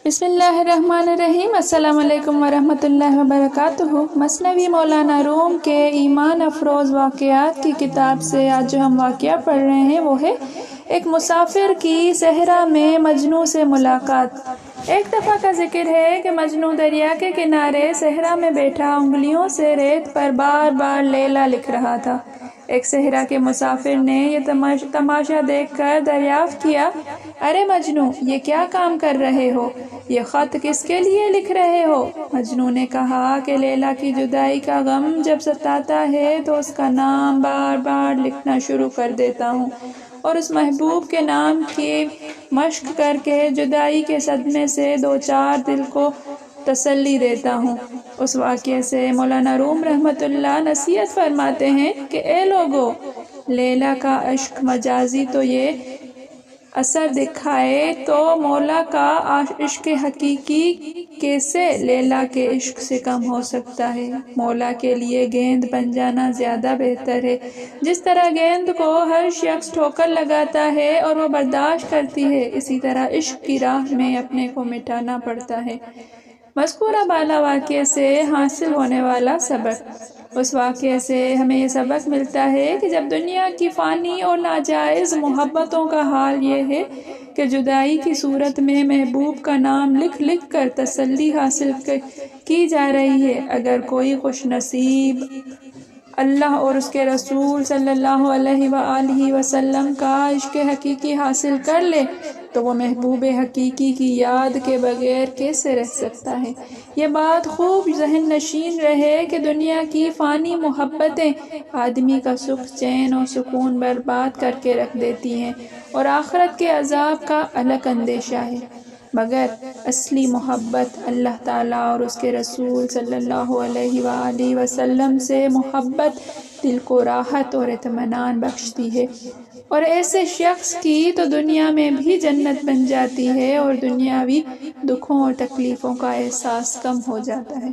بسم اللہ الرحمن الرحیم۔ السلام علیکم ورحمۃ اللہ وبرکاتہ۔ مثنوی مولانا روم کے ایمان افروز واقعات کی کتاب سے آج جو ہم واقعہ پڑھ رہے ہیں وہ ہے ایک مسافر کی صحرا میں مجنوں سے ملاقات۔ ایک دفعہ کا ذکر ہے کہ مجنوں دریا کے کنارے صحرا میں بیٹھا انگلیوں سے ریت پر بار بار لیلا لکھ رہا تھا۔ ایک صحرا کے مسافر نے یہ تماشا دیکھ کر دریافت کیا، ارے مجنوں، یہ کیا کام کر رہے ہو؟ یہ خط کس کے لیے لکھ رہے ہو؟ مجنوں نے کہا کہ لیلا کی جدائی کا غم جب ستاتا ہے تو اس کا نام بار بار لکھنا شروع کر دیتا ہوں اور اس محبوب کے نام کی مشق کر کے جدائی کے صدمے سے دو چار دل کو تسلی دیتا ہوں۔ اس واقعے سے مولانا روم رحمۃ اللہ نصیحت فرماتے ہیں کہ اے لوگو، لیلا کا عشق مجازی تو یہ اثر دکھائے تو مولا کا عشق حقیقی کیسے لیلا کے عشق سے کم ہو سکتا ہے؟ مولا کے لیے گیند بن جانا زیادہ بہتر ہے۔ جس طرح گیند کو ہر شخص ٹھوکر لگاتا ہے اور وہ برداشت کرتی ہے، اسی طرح عشق کی راہ میں اپنے کو مٹانا پڑتا ہے۔ مذکورہ بالا واقعے سے حاصل ہونے والا سبق۔ اس واقعے سے ہمیں یہ سبق ملتا ہے کہ جب دنیا کی فانی اور ناجائز محبتوں کا حال یہ ہے کہ جدائی کی صورت میں محبوب کا نام لکھ لکھ کر تسلی حاصل کی جا رہی ہے، اگر کوئی خوش نصیب اللہ اور اس کے رسول صلی اللہ علیہ وآلہ وسلم کا عشق حقیقی حاصل کر لے تو وہ محبوب حقیقی کی یاد کے بغیر کیسے رہ سکتا ہے؟ یہ بات خوب ذہن نشین رہے کہ دنیا کی فانی محبتیں آدمی کا سکھ، چین اور سکون برباد کر کے رکھ دیتی ہیں اور آخرت کے عذاب کا الگ اندیشہ ہے، مگر اصلی محبت اللہ تعالیٰ اور اس کے رسول صلی اللہ علیہ وآلہ وسلم سے محبت دل کو راحت اور اطمینان بخشتی ہے، اور ایسے شخص کی تو دنیا میں بھی جنت بن جاتی ہے اور دنیاوی دکھوں اور تکلیفوں کا احساس کم ہو جاتا ہے۔